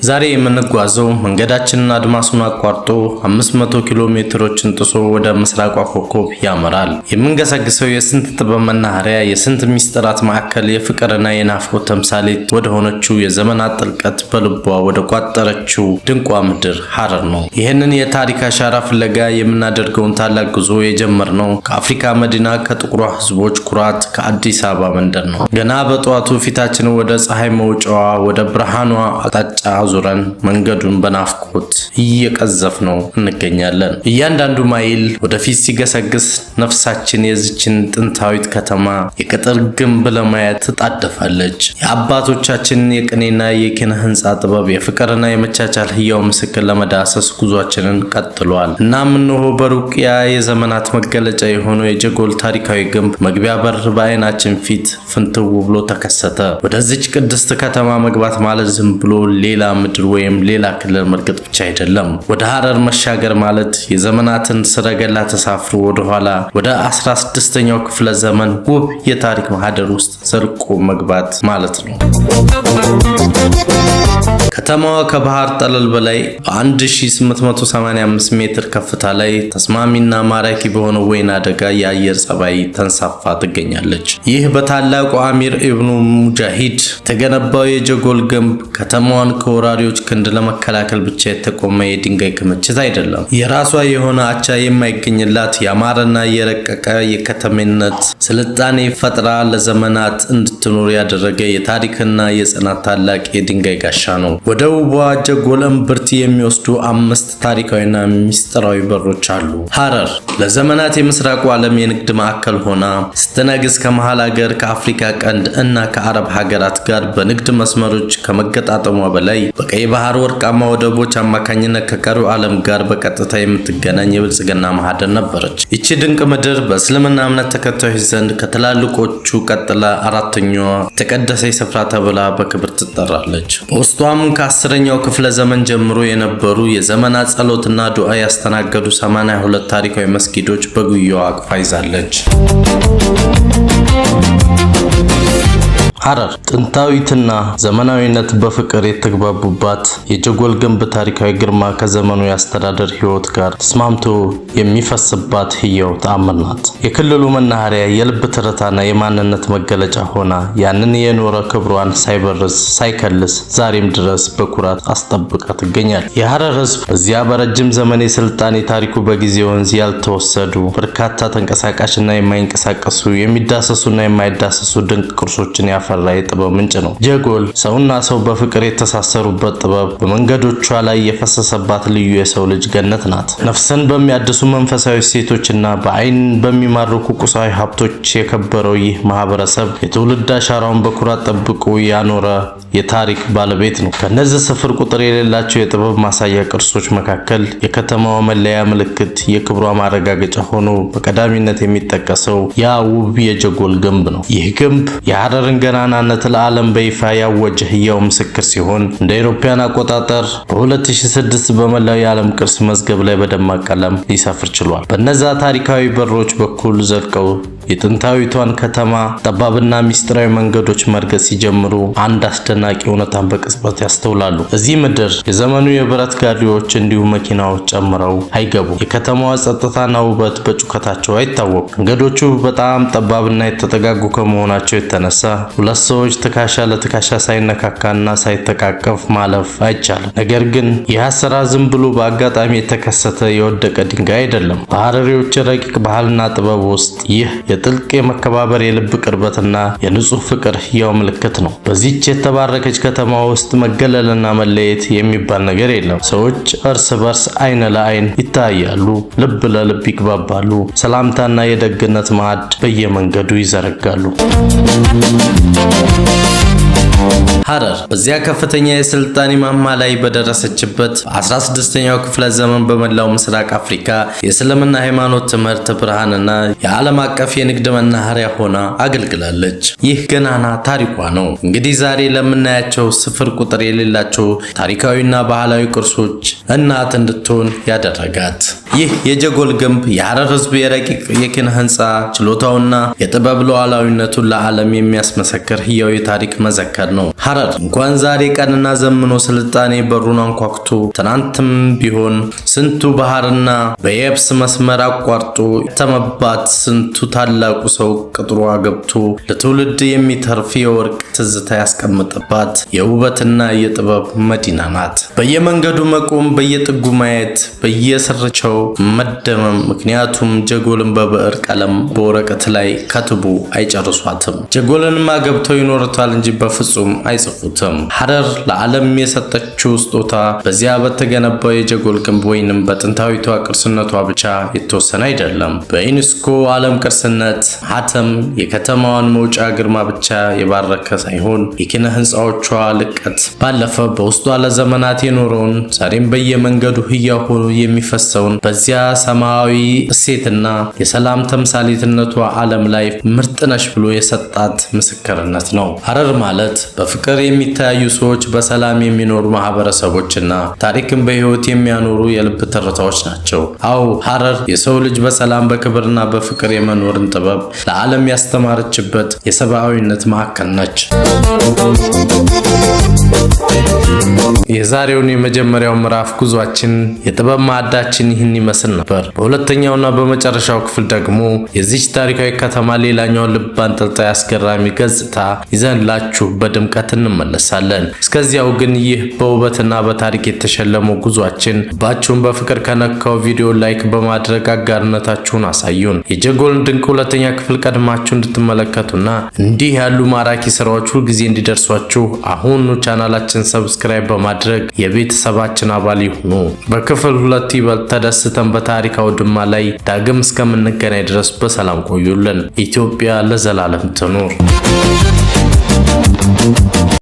ዛሬ የምንጓዘው መንገዳችንን አድማሱን አቋርጦ 500 ኪሎ ሜትሮችን ጥሶ ወደ ምስራቋ ኮከብ ያመራል። የምንገሰግሰው የስንት ጥበብ መናኸሪያ፣ የስንት ሚስጥራት ማዕከል፣ የፍቅርና የናፍቆት ተምሳሌት ወደ ሆነችው የዘመናት ጥልቀት በልቧ ወደ ቋጠረችው ድንቋ ምድር ሐረር ነው። ይህንን የታሪክ አሻራ ፍለጋ የምናደርገውን ታላቅ ጉዞ የጀመርነው ከአፍሪካ መዲና ከጥቁሯ ሕዝቦች ኩራት ከአዲስ አበባ መንደር ነው። ገና በጠዋቱ ፊታችንን ወደ ፀሐይ መውጫዋ ወደ ብርሃኗ አቅጣጫ ዙረን መንገዱን በናፍቆት እየቀዘፍነው እንገኛለን። እያንዳንዱ ማይል ወደፊት ሲገሰግስ ነፍሳችን የዚችን ጥንታዊት ከተማ የቅጥር ግንብ ለማየት ትጣደፋለች። የአባቶቻችንን የቅኔና የኪነ ህንፃ ጥበብ የፍቅርና የመቻቻል ህያው ምስክር ለመዳሰስ ጉዟችንን ቀጥሏል። እናም እነሆ በሩቅ ያ የዘመናት መገለጫ የሆነው የጀጎል ታሪካዊ ግንብ መግቢያ በር በአይናችን ፊት ፍንትው ብሎ ተከሰተ። ወደዚች ቅድስት ከተማ መግባት ማለት ዝም ብሎ ሌላ ምድር ወይም ሌላ ክልል መርገጥ ብቻ አይደለም። ወደ ሐረር መሻገር ማለት የዘመናትን ሰረገላ ተሳፍሮ ወደ ኋላ ወደ 16ኛው ክፍለ ዘመን ውብ የታሪክ ማህደር ውስጥ ዘልቆ መግባት ማለት ነው። ከተማዋ ከባህር ጠለል በላይ በ1885 ሜትር ከፍታ ላይ ተስማሚና ማራኪ በሆነ ወይና ደጋ የአየር ጸባይ ተንሳፋ ትገኛለች። ይህ በታላቁ አሚር ኢብኑ ሙጃሂድ የተገነባው የጀጎል ግንብ ከተማዋን ከወራሪዎች ክንድ ለመከላከል ብቻ የተቆመ የድንጋይ ክምችት አይደለም። የራሷ የሆነ አቻ የማይገኝላት ያማረና የረቀቀ የከተሜነት ስልጣኔ ፈጥራ ለዘመናት እንድትኖር ያደረገ የታሪክና የጽናት ታላቅ የድንጋይ ጋሻ ነው። ወደ ውቧ ጀጎል እምብርት የሚወስዱ 5 ታሪካዊና ሚስጥራዊ በሮች አሉ። ሐረር ለዘመናት የምስራቁ ዓለም የንግድ ማዕከል ሆና ስትነግስ ከመሃል ሀገር ከአፍሪካ ቀንድ እና ከአረብ ሀገራት ጋር በንግድ መስመሮች ከመገጣጠሟ በላይ በቀይ ባህር ወርቃማ ወደቦች አማካኝነት ከቀሪው ዓለም ጋር በቀጥታ የምትገናኝ የብልጽግና ማህደር ነበረች። ይቺ ድንቅ ምድር በእስልምና እምነት ተከታዮች ዘንድ ከትላልቆቹ ቀጥላ አራተኛዋ የተቀደሰች ስፍራ ተብላ በክብር ትጠራለች። በውስጧም ከ10ኛው ክፍለ ዘመን ጀምሮ የነበሩ የዘመናት ጸሎትና ዱዓ ያስተናገዱ 82 ታሪካዊ መስጊዶች በጉያዋ አቅፋ ይዛለች። ሐረር ጥንታዊትና ዘመናዊነት በፍቅር የተግባቡባት የጀጎል ግንብ ታሪካዊ ግርማ ከዘመኑ የአስተዳደር ህይወት ጋር ተስማምቶ የሚፈስባት ህያው ተአምር ናት። የክልሉ መናኸሪያ፣ የልብ ትርታና የማንነት መገለጫ ሆና ያንን የኖረ ክብሯን ሳይበርዝ ሳይከልስ ዛሬም ድረስ በኩራት አስጠብቃ ትገኛለች። የሐረር ህዝብ በዚያ በረጅም ዘመን የስልጣኔ ታሪኩ በጊዜ ወንዝ ያልተወሰዱ በርካታ ተንቀሳቃሽና የማይንቀሳቀሱ የሚዳሰሱና የማይዳሰሱ ድንቅ ቅርሶችን ያፈራ የጥበብ ምንጭ ነው። ጀጎል ሰውና ሰው በፍቅር የተሳሰሩበት ጥበብ በመንገዶቿ ላይ የፈሰሰባት ልዩ የሰው ልጅ ገነት ናት። ነፍስን በሚያድሱ መንፈሳዊ ሴቶችና በአይን በሚማርኩ ቁሳዊ ሀብቶች የከበረው ይህ ማህበረሰብ የትውልድ አሻራውን በኩራት ጠብቆ ያኖረ የታሪክ ባለቤት ነው። ከነዚህ ስፍር ቁጥር የሌላቸው የጥበብ ማሳያ ቅርሶች መካከል የከተማዋ መለያ ምልክት፣ የክብሯ ማረጋገጫ ሆኖ በቀዳሚነት የሚጠቀሰው ያ ውብ የጀጎል ግንብ ነው። ይህ ግንብ የሐረርን ገናናነት ለዓለም በይፋ ያወጀ ህያው ምስክር ሲሆን እንደ አውሮፓውያን አቆጣጠር በ2006 በመላው የዓለም ቅርስ መዝገብ ላይ በደማቅ ቀለም ሊሰፍር ችሏል። በእነዛ ታሪካዊ በሮች በኩል ዘልቀው የጥንታዊቷን ከተማ ጠባብና ሚስጥራዊ መንገዶች መርገጥ ሲጀምሩ አንድ አስደናቂ እውነታን በቅጽበት ያስተውላሉ። እዚህ ምድር የዘመኑ የብረት ጋሪዎች እንዲሁም መኪናዎች ጨምረው አይገቡም። የከተማዋ ጸጥታና ውበት በጩኸታቸው አይታወቁም። መንገዶቹ በጣም ጠባብና የተጠጋጉ ከመሆናቸው የተነሳ ሁለት ሰዎች ትከሻ ለትከሻ ሳይነካካና ሳይተቃቀፍ ማለፍ አይቻልም። ነገር ግን ይህ አሰራር ዝም ብሎ በአጋጣሚ የተከሰተ የወደቀ ድንጋይ አይደለም። በሐረሪዎች ረቂቅ ባህልና ጥበብ ውስጥ ይህ የጥልቅ የመከባበር የልብ ቅርበትና የንጹህ ፍቅር ህያው ምልክት ነው። በዚህች የተባረከች ከተማ ውስጥ መገለልና መለየት የሚባል ነገር የለም። ሰዎች እርስ በርስ አይን ለአይን ይታያሉ፣ ልብ ለልብ ይግባባሉ፣ ሰላምታና የደግነት ማዕድ በየመንገዱ ይዘረጋሉ። ሐረር በዚያ ከፍተኛ የስልጣኔ ማማ ላይ በደረሰችበት በ16ኛው ክፍለ ዘመን በመላው ምስራቅ አፍሪካ የእስልምና ሃይማኖት ትምህርት ብርሃንና የዓለም አቀፍ የንግድ መናኸሪያ ሆና አገልግላለች። ይህ ገናና ታሪኳ ነው እንግዲህ ዛሬ ለምናያቸው ስፍር ቁጥር የሌላቸው ታሪካዊና ባህላዊ ቅርሶች እናት እንድትሆን ያደረጋት። ይህ የጀጎል ግንብ የሐረር ህዝብ የረቂቅ የኪነ ህንፃ ችሎታውና የጥበብ ሉዓላዊነቱን ለዓለም የሚያስመሰክር ህያው የታሪክ መዘከር ነው። ሐረር እንኳን ዛሬ ቀንና ዘመኖ ስልጣኔ በሩን አንኳኩቶ ትናንትም ቢሆን ስንቱ ባህርና በየብስ መስመር አቋርጦ የተመባት ስንቱ ታላቁ ሰው ቅጥሯ ገብቶ ለትውልድ የሚተርፍ የወርቅ ትዝታ ያስቀምጠባት የውበትና የጥበብ መዲና ናት። በየመንገዱ መቆም፣ በየጥጉ ማየት፣ በየስርቻው መደመም። ምክንያቱም ጀጎልን በብዕር ቀለም በወረቀት ላይ ከትቡ አይጨርሷትም። ጀጎልንማ ገብተው ይኖሩታል እንጂ በፍጹም አይጽፉትም። ሐረር ለዓለም የሰጠችው ስጦታ በዚያ በተገነባው የጀጎል ግንብ ወይንም በጥንታዊቷ ቅርስነቷ ብቻ የተወሰነ አይደለም። በዩኔስኮ ዓለም ቅርስነት ማህተም የከተማዋን መውጫ ግርማ ብቻ የባረከ ሳይሆን የኪነ ህንፃዎቿ ልቀት ባለፈ በውስጧ ለዘመናት የኖረውን ዛሬም በየመንገዱ ህያው ሆኖ የሚፈሰውን በዚያ ሰማያዊ እሴትና የሰላም ተምሳሌትነቷ ዓለም ላይ ምርጥ ነሽ ብሎ የሰጣት ምስክርነት ነው። ሐረር ማለት በፍቅር የሚተያዩ ሰዎች በሰላም የሚኖሩ ማህበረሰቦችና ታሪክን በህይወት የሚያኖሩ የልብ ትርታዎች ናቸው። አዎ ሐረር የሰው ልጅ በሰላም በክብርና በፍቅር የመኖርን ጥበብ ለዓለም ያስተማረችበት የሰብአዊነት ማዕከል ነች። የዛሬውን የመጀመሪያው ምዕራፍ ጉዟችን የጥበብ ማዕዳችን ይህን ይመስል ነበር። በሁለተኛውና በመጨረሻው ክፍል ደግሞ የዚች ታሪካዊ ከተማ ሌላኛው ልብ አንጠልጣይ አስገራሚ ገጽታ ይዘንላችሁ በድምቀት እንመለሳለን። እስከዚያው ግን ይህ በውበትና በታሪክ የተሸለመው ጉዟችን ልባችሁን በፍቅር ከነካው ቪዲዮ ላይክ በማድረግ አጋርነታችሁን አሳዩን። የጀጎልን ድንቅ ሁለተኛ ክፍል ቀድማችሁ እንድትመለከቱና እንዲህ ያሉ ማራኪ ስራዎች ሁልጊዜ እንዲደርሷችሁ አሁን ቻናላችን ሰብስክራይብ በማድረግ የቤተሰባችን አባል ይሁኑ። በክፍል 2 ይበልጥ ተደስተን በታሪክ አውድማ ላይ ዳግም እስከምንገናኝ ድረስ በሰላም ቆዩልን። ኢትዮጵያ ለዘላለም ትኑር።